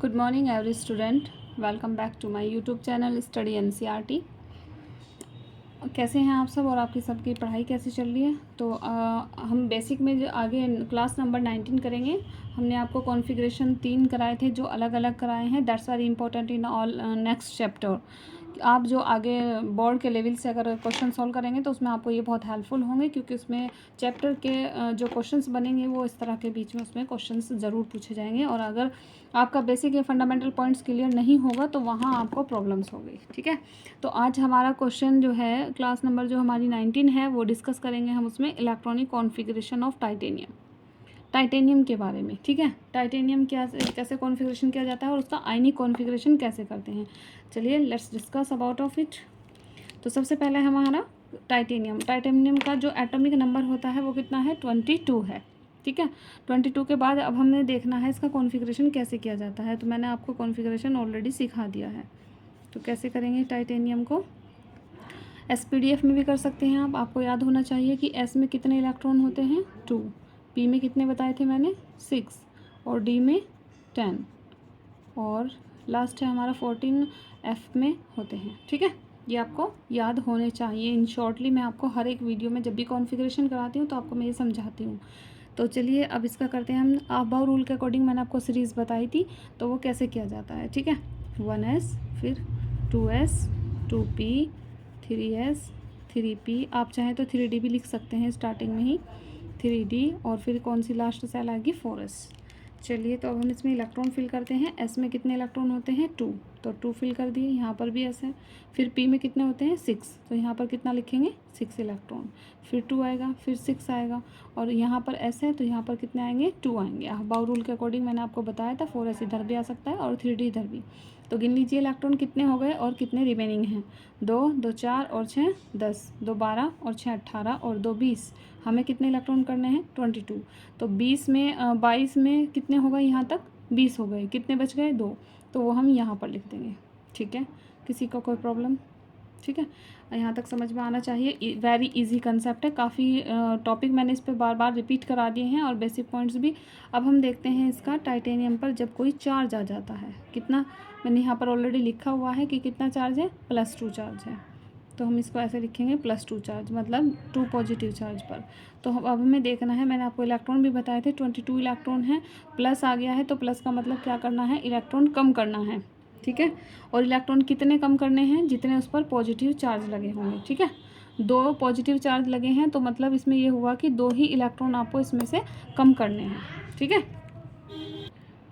Good morning every student, welcome back to my YouTube channel study NCERT. कैसे हैं आप सब और आपकी सबकी पढ़ाई कैसी चल रही है? तो हम बेसिक में जो आगे क्लास नंबर 19 करेंगे। हमने आपको कॉन्फ़िगरेशन 3 कराए थे जो अलग अलग कराए हैं। That's very important in all next chapter. आप जो आगे बोर्ड के लेवल से अगर क्वेश्चन सॉल्व करेंगे तो उसमें आपको ये बहुत हेल्पफुल होंगे, क्योंकि उसमें चैप्टर के जो क्वेश्चंस बनेंगे वो इस तरह के बीच में उसमें क्वेश्चंस ज़रूर पूछे जाएंगे। और अगर आपका बेसिक या फंडामेंटल पॉइंट्स क्लियर नहीं होगा तो वहाँ आपको प्रॉब्लम्स होगी। ठीक है, तो आज हमारा क्वेश्चन जो है क्लास नंबर जो हमारी 19 है वो डिस्कस करेंगे हम उसमें इलेक्ट्रॉनिक कॉन्फ़िगरेशन ऑफ टाइटेनियम के बारे में। ठीक है, टाइटेनियम क्या कैसे कॉन्फ़िगरेशन किया जाता है और उसका आयनिक कॉन्फ़िगरेशन कैसे करते हैं। चलिए let's discuss about of it. तो सबसे पहले हमारा टाइटेनियम का जो एटॉमिक नंबर होता है वो कितना है? 22 है। ठीक है, 22 के बाद अब हमने देखना है इसका कॉन्फ़िगरेशन कैसे किया जाता है। तो मैंने आपको कॉन्फ़िगरेशन ऑलरेडी सिखा दिया है। तो कैसे करेंगे टाइटेनियम को? एसपीडीएफ में भी कर सकते हैं आप। आपको याद होना चाहिए कि एस में कितने इलेक्ट्रॉन होते हैं? 2। पी में कितने बताए थे मैंने? 6। और डी में 10। और लास्ट है हमारा 14 एफ में होते हैं। ठीक है, ये आपको याद होने चाहिए। इन शॉर्टली मैं आपको हर एक वीडियो में जब भी कॉन्फ़िगरेशन कराती हूँ तो आपको मैं ये समझाती हूँ। तो चलिए अब इसका करते हैं हम। अबाउ रूल के अकॉर्डिंग मैंने आपको सीरीज़ बताई थी, तो वो कैसे किया जाता है। ठीक है, 1s, फिर 2s, 2p, 3s, 3p, आप चाहें तो 3d भी लिख सकते हैं स्टार्टिंग में ही, 3d, और फिर कौन सी लास्ट सेल आएगी? 4s। चलिए तो अब हम इसमें इलेक्ट्रॉन फिल करते हैं। एस में कितने इलेक्ट्रॉन होते हैं? 2, तो 2 फिल कर दिए। यहाँ पर भी एस है। फिर पी में कितने होते हैं? 6, तो यहाँ पर कितना लिखेंगे? 6 इलेक्ट्रॉन। फिर 2 आएगा, फिर 6 आएगा, और यहाँ पर एस है तो यहाँ पर कितने आएंगे? 2 आएंगे। अबाउ रूल के अकॉर्डिंग मैंने आपको बताया था 4s इधर भी आ सकता है और 3d इधर भी। तो गिन लीजिए इलेक्ट्रॉन कितने हो गए और कितने रिमेनिंग हैं। 2, 2 4 और 6 10, 2 12 और 6 18 और 2 20। हमें कितने इलेक्ट्रॉन करने हैं? 22। तो 20 में 22 में कितने हो गए? यहाँ तक 20 हो गए। कितने बच गए? 2, तो वो हम यहाँ पर लिख देंगे। ठीक है, किसी को कोई प्रॉब्लम? ठीक है, यहाँ तक समझ में आना चाहिए। वेरी इजी कंसेप्ट है। काफ़ी टॉपिक मैंने इस पर बार बार रिपीट करा दिए हैं और बेसिक पॉइंट्स भी। अब हम देखते हैं इसका टाइटेनियम पर जब कोई चार्ज आ जाता है। कितना? मैंने यहाँ पर ऑलरेडी लिखा हुआ है कि कितना चार्ज है? +2 चार्ज है। तो हम इसको ऐसे लिखेंगे +2 चार्ज, मतलब 2 पॉजिटिव चार्ज पर। तो अब हमें देखना है, मैंने आपको इलेक्ट्रॉन भी बताए थे 22 इलेक्ट्रॉन है। प्लस आ गया है तो प्लस का मतलब क्या करना है? इलेक्ट्रॉन कम करना है। ठीक है, और इलेक्ट्रॉन कितने कम करने हैं? जितने उस पर पॉजिटिव चार्ज लगे होंगे। ठीक है, 2 पॉजिटिव चार्ज लगे हैं तो मतलब इसमें ये हुआ कि 2 ही इलेक्ट्रॉन आपको इसमें से कम करने हैं। ठीक है,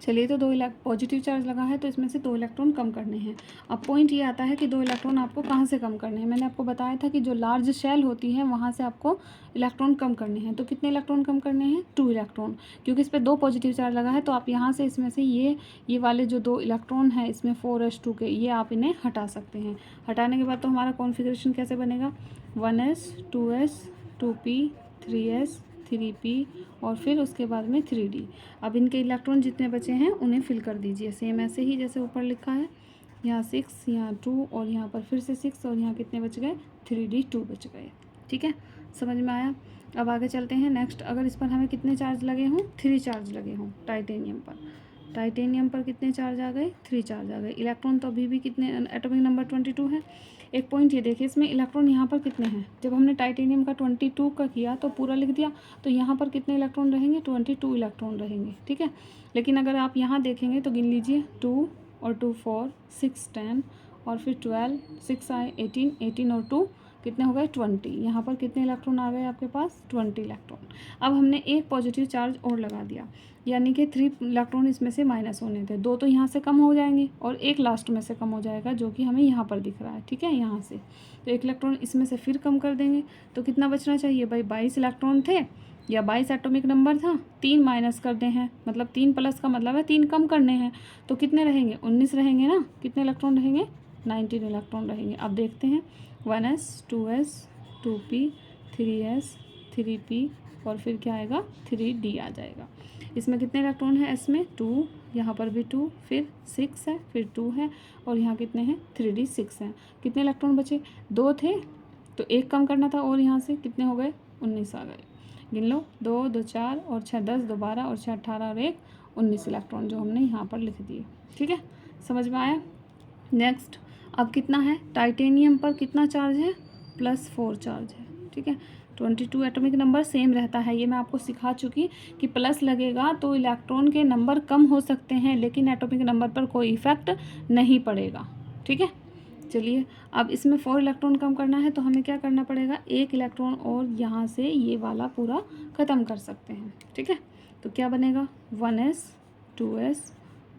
चलिए तो 2 पॉजिटिव चार्ज लगा है तो इसमें से 2 इलेक्ट्रॉन कम करने हैं। अब पॉइंट ये आता है कि 2 इलेक्ट्रॉन आपको कहाँ से कम करने हैं। मैंने आपको बताया था कि जो लार्ज शेल होती है वहाँ से आपको इलेक्ट्रॉन कम करने हैं। तो कितने इलेक्ट्रॉन कम करने हैं? 2 इलेक्ट्रॉन, क्योंकि इस पर 2 पॉजिटिव चार्ज लगा है। तो आप यहाँ से इसमें से ये वाले जो 2 इलेक्ट्रॉन हैं इसमें 4s2 के, ये आप इन्हें हटा सकते हैं। हटाने के बाद तो हमारा कॉन्फ़िगरेशन कैसे बनेगा? 1s, 2s, 2p, 3s, 3p, और फिर उसके बाद में 3d। अब इनके इलेक्ट्रॉन जितने बचे हैं उन्हें फिल कर दीजिए सेम ऐसे ही जैसे ऊपर लिखा है। यहाँ 6, यहाँ 2, और यहाँ पर फिर से 6, और यहाँ कितने बच गए? 3d2 बच गए। ठीक है, समझ में आया? अब आगे चलते हैं नेक्स्ट। अगर इस पर हमें कितने चार्ज लगे हों? 3 चार्ज लगे हों टाइटेनियम पर। टाइटेनियम पर कितने चार्ज आ गए? 3 चार्ज आ गए। इलेक्ट्रॉन तो अभी भी कितने? एटॉमिक नंबर 22 है। एक पॉइंट ये देखिए, इसमें इलेक्ट्रॉन यहाँ पर कितने हैं? जब हमने टाइटेनियम का 22 का किया तो पूरा लिख दिया, तो यहाँ पर कितने इलेक्ट्रॉन रहेंगे? 22 इलेक्ट्रॉन रहेंगे। ठीक है, लेकिन अगर आप यहाँ देखेंगे तो गिन लीजिए, 2 और 2 4, 6 10, और फिर 12, 6 आए 18, 18 और 2 कितने हो गए? 20। यहाँ पर कितने इलेक्ट्रॉन आ गए आपके पास? 20 इलेक्ट्रॉन। अब हमने एक पॉजिटिव चार्ज और लगा दिया, यानी कि 3 इलेक्ट्रॉन इसमें से माइनस होने थे। 2 तो यहाँ से कम हो जाएंगे और एक लास्ट में से कम हो जाएगा, जो कि हमें यहाँ पर दिख रहा है। ठीक है, यहाँ से तो एक इलेक्ट्रॉन इसमें से फिर कम कर देंगे। तो कितना बचना चाहिए भाई? 22 इलेक्ट्रॉन थे या 22 एटॉमिक नंबर था। 3 माइनस करते हैं, मतलब 3 प्लस का मतलब है 3 कम करने हैं। तो कितने रहेंगे? 19 रहेंगे ना। कितने इलेक्ट्रॉन रहेंगे? 19 इलेक्ट्रॉन रहेंगे। अब देखते हैं 1s, 2s, 2p, 3s, 3p, और फिर क्या आएगा? 3d आ जाएगा। इसमें कितने इलेक्ट्रॉन है? एस में 2, यहाँ पर भी 2, फिर 6 है, फिर 2 है, और यहाँ कितने हैं? 3d 6 है। कितने इलेक्ट्रॉन बचे? 2 थे तो एक कम करना था, और यहाँ से कितने हो गए? 19 आ गए। गिन लो, 2, 2 4 और 6 10, 2 12 और 6 18 और 1 19 इलेक्ट्रॉन जो हमने यहाँ पर लिख दिए। ठीक है, समझ में आया। नेक्स्ट, अब कितना है, टाइटेनियम पर कितना चार्ज है, +4 चार्ज है। ठीक है, 22 एटॉमिक नंबर सेम रहता है, ये मैं आपको सिखा चुकी कि प्लस लगेगा तो इलेक्ट्रॉन के नंबर कम हो सकते हैं लेकिन एटॉमिक नंबर पर कोई इफेक्ट नहीं पड़ेगा। ठीक है, चलिए अब इसमें 4 इलेक्ट्रॉन कम करना है तो हमें क्या करना पड़ेगा, 1 इलेक्ट्रॉन और यहाँ से ये वाला पूरा ख़त्म कर सकते हैं। ठीक है, तो क्या बनेगा, 1s 2s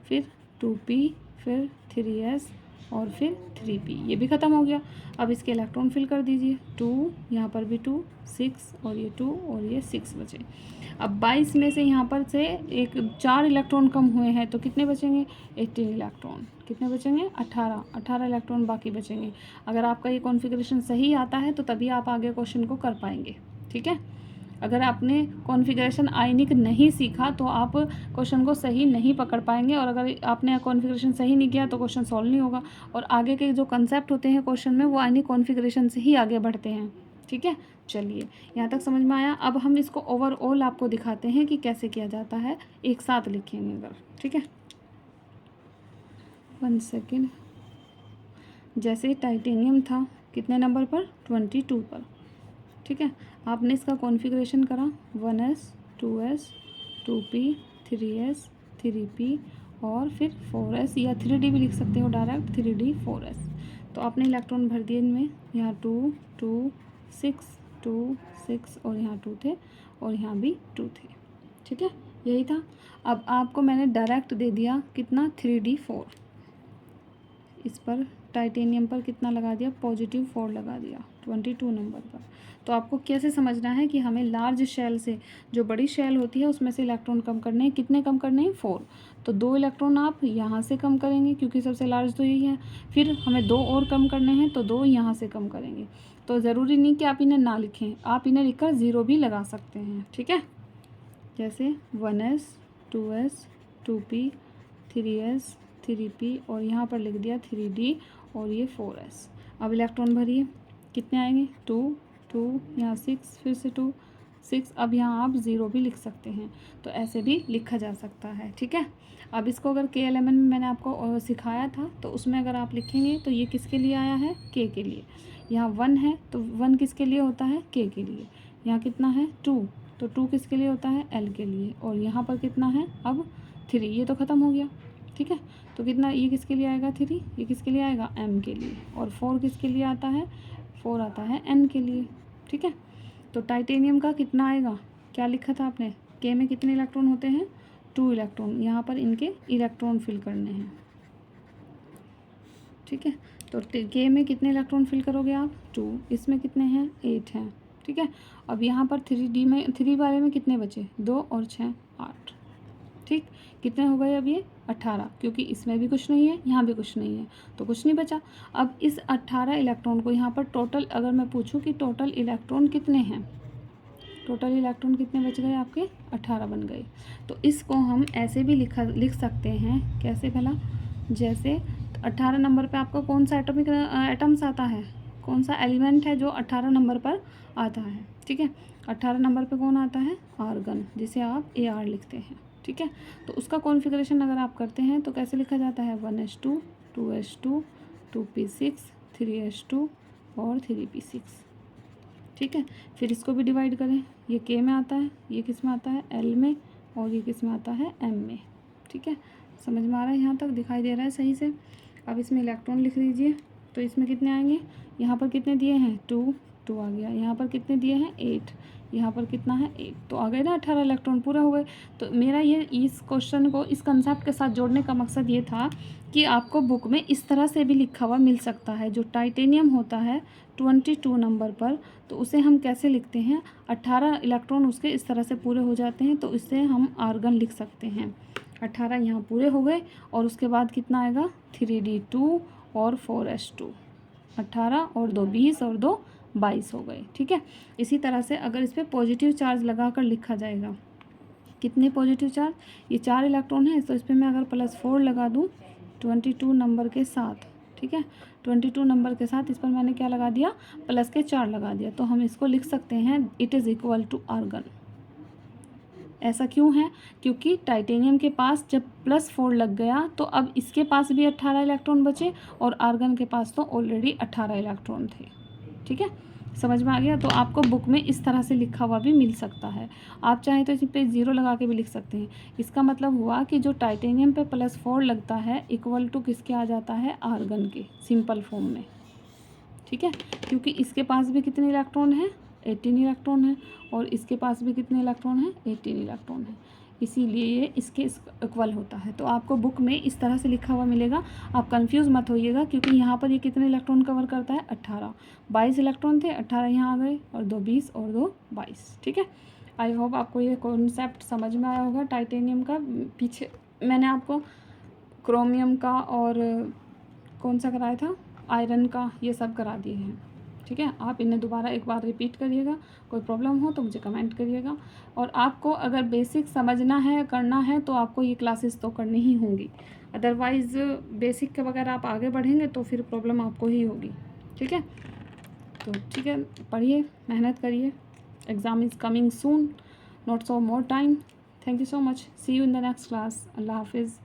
फिर 2p फिर 3s और फिर 3p, ये भी ख़त्म हो गया। अब इसके इलेक्ट्रॉन फिल कर दीजिए, 2 यहाँ पर भी 2 6 और ये 2 और ये 6 बचे। अब 22 में से यहाँ पर से 4 इलेक्ट्रॉन कम हुए हैं तो कितने बचेंगे, 18 इलेक्ट्रॉन। कितने बचेंगे, 18 इलेक्ट्रॉन बाकी बचेंगे। अगर आपका ये कॉन्फ़िगरेशन सही आता है तो तभी आप आगे क्वेश्चन को कर पाएंगे। ठीक है, अगर आपने कॉन्फ़िगरेशन आयनिक नहीं सीखा तो आप क्वेश्चन को सही नहीं पकड़ पाएंगे, और अगर आपने कॉन्फ़िगरेशन सही नहीं किया तो क्वेश्चन सॉल्व नहीं होगा। और आगे के जो कंसेप्ट होते हैं क्वेश्चन में वो आयनिक कॉन्फ़िगरेशन से ही आगे बढ़ते हैं। ठीक है, चलिए यहाँ तक समझ में आया। अब हम इसको ओवरऑल आपको दिखाते हैं कि कैसे किया जाता है, एक साथ लिखेंगे अगर। ठीक है, 1 सेकेंड। जैसे टाइटेनियम था कितने नंबर पर, 22 पर। ठीक है, आपने इसका कॉन्फ़िगरेशन करा 1s 2s 2p 3s 3p और फिर 4s, या 3d भी लिख सकते हो डायरेक्ट, 3d 4s। तो आपने इलेक्ट्रॉन भर दिए इनमें, यहाँ 2 2 6 2 6 और यहाँ 2 थे और यहाँ भी 2 थे। ठीक है, यही था। अब आपको मैंने डायरेक्ट दे दिया कितना, 3d4। इस पर टाइटेनियम पर कितना लगा दिया, +4 लगा दिया 22 नंबर पर। तो आपको कैसे समझना है कि हमें लार्ज शेल से, जो बड़ी शेल होती है उसमें से इलेक्ट्रॉन कम करने हैं। कितने कम करने हैं, 4। तो 2 इलेक्ट्रॉन आप यहाँ से कम करेंगे क्योंकि सबसे लार्ज तो यही है। फिर हमें 2 और कम करने हैं तो 2 यहाँ से कम करेंगे। तो ज़रूरी नहीं कि आप इन्हें ना लिखें, आप इन्हें लिखकर 0 भी लगा सकते हैं। ठीक है, जैसे 1s 2s 2p 3s 3p और यहाँ पर लिख दिया 3d और ये 4s। अब इलेक्ट्रॉन भरिए, कितने आएंगे, 2 2 यहाँ 6 फिर से 2 6। अब यहाँ आप 0 भी लिख सकते हैं, तो ऐसे भी लिखा जा सकता है। ठीक है, अब इसको अगर KLMN में मैंने आपको सिखाया था तो उसमें अगर आप लिखेंगे तो ये किसके लिए आया है, K के लिए। यहाँ 1 है तो 1 किसके लिए होता है, K के लिए। यहाँ कितना है, 2, तो 2 किसके लिए होता है, L के लिए। और यहाँ पर कितना है, अब 3, ये तो ख़त्म हो गया। ठीक है, तो कितना, ये किसके लिए आएगा 3, ये किसके लिए आएगा, M के लिए। और 4 किसके लिए आता है, 4 आता है N के लिए। ठीक है, तो टाइटेनियम का कितना आएगा, क्या लिखा था आपने, K में कितने इलेक्ट्रॉन होते हैं, 2 इलेक्ट्रॉन। यहाँ पर इनके इलेक्ट्रॉन फिल करने हैं। ठीक है, तो K में कितने इलेक्ट्रॉन फिल करोगे आप, 2। इसमें कितने हैं, 8 हैं। ठीक है, अब यहाँ पर 3D में, 3 वाले में कितने बचे, 2 और 6 8। ठीक, कितने हो गए अब ये, 18, क्योंकि इसमें भी कुछ नहीं है यहाँ भी कुछ नहीं है तो कुछ नहीं बचा। अब इस 18 इलेक्ट्रॉन को यहाँ पर टोटल, अगर मैं पूछूं कि टोटल इलेक्ट्रॉन कितने हैं, टोटल इलेक्ट्रॉन कितने बच गए आपके, 18 बन गए। तो इसको हम ऐसे भी लिख सकते हैं, कैसे भला, जैसे 18 नंबर पे आपका कौन सा एटॉमिक एटम्स आता है, कौन सा एलिमेंट है जो 18 नंबर पर आता है। ठीक है, 18 नंबर पे कौन आता है, आर्गन, जिसे आप AR लिखते हैं। ठीक है, तो उसका कॉन्फ़िगरेशन अगर आप करते हैं तो कैसे लिखा जाता है, 1s2 2s2 2p6 3s2 और 3p6। ठीक है, फिर इसको भी डिवाइड करें, ये K में आता है, ये किस में आता है, L में, और ये किस में आता है, M में। ठीक है, समझ में आ रहा है, यहाँ तक दिखाई दे रहा है सही से। अब इसमें इलेक्ट्रॉन लिख दीजिए, तो इसमें कितने आएंगे, यहाँ पर कितने दिए हैं, 2 2 आ गया। यहाँ पर कितने दिए हैं, 8। यहाँ पर कितना है, 8। तो आ गए ना 18 इलेक्ट्रॉन पूरे हो गए। तो मेरा ये इस क्वेश्चन को इस कंसेप्ट के साथ जोड़ने का मकसद ये था कि आपको बुक में इस तरह से भी लिखा हुआ मिल सकता है। जो टाइटेनियम होता है 22 नंबर पर, तो उसे हम कैसे लिखते हैं, 18 इलेक्ट्रॉन उसके इस तरह से पूरे हो जाते हैं तो इससे हम आर्गन लिख सकते हैं। 18 यहाँ पूरे हो गए और उसके बाद कितना आएगा, 3d2 और 4s2। 18 और 2 20 और 2 22 हो गए। ठीक है, इसी तरह से अगर इस पर पॉजिटिव चार्ज लगा कर लिखा जाएगा, कितने पॉजिटिव चार्ज, ये 4 इलेक्ट्रॉन है तो इस पर मैं अगर +4 लगा दूँ 22 नंबर के साथ। ठीक है, 22 नंबर के साथ इस पर मैंने क्या लगा दिया, +4 लगा दिया। तो हम इसको लिख सकते हैं, इट इज़ इक्वल टू आर्गन। ऐसा क्यों है? क्योंकि टाइटेनियम के पास जब +4 लग गया तो अब इसके पास भी 18 इलेक्ट्रॉन बचे और आर्गन के पास तो ऑलरेडी 18 इलेक्ट्रॉन थे। ठीक है, समझ में आ गया? तो आपको बुक में इस तरह से लिखा हुआ भी मिल सकता है। आप चाहें तो इस पे 0 लगा के भी लिख सकते हैं। इसका मतलब हुआ कि जो टाइटेनियम पे +4 लगता है इक्वल टू किसके आ जाता है? आर्गन के, सिंपल फॉर्म में। ठीक है, क्योंकि इसके पास भी कितने इलेक्ट्रॉन हैं? 18 इलेक्ट्रॉन है और इसके पास भी कितने इलेक्ट्रॉन हैं? 18 इलेक्ट्रॉन है, इसीलिए ये इसके इक्वल होता है। तो आपको बुक में इस तरह से लिखा हुआ मिलेगा, आप कंफ्यूज मत होइएगा, क्योंकि यहाँ पर ये कितने इलेक्ट्रॉन कवर करता है? 18। 22 इलेक्ट्रॉन थे, 18 यहाँ आ गए और 2 20 और 2 22। ठीक है, आई होप आपको ये कॉन्सेप्ट समझ में आया होगा टाइटेनियम का। पीछे मैंने आपको क्रोमियम का और कौन सा कराया था? आयरन का, ये सब करा दिए हैं। ठीक है, आप इन्हें दोबारा एक बार रिपीट करिएगा, कोई प्रॉब्लम हो तो मुझे कमेंट करिएगा। और आपको अगर बेसिक समझना है, करना है, तो आपको ये क्लासेस तो करनी ही होंगी, अदरवाइज़ बेसिक के बगैर आप आगे बढ़ेंगे तो फिर प्रॉब्लम आपको ही होगी। ठीक है, तो ठीक है, पढ़िए, मेहनत करिए, exam is coming soon, not so more time. Thank you so much, see you in the next class. Allah हाफिज़।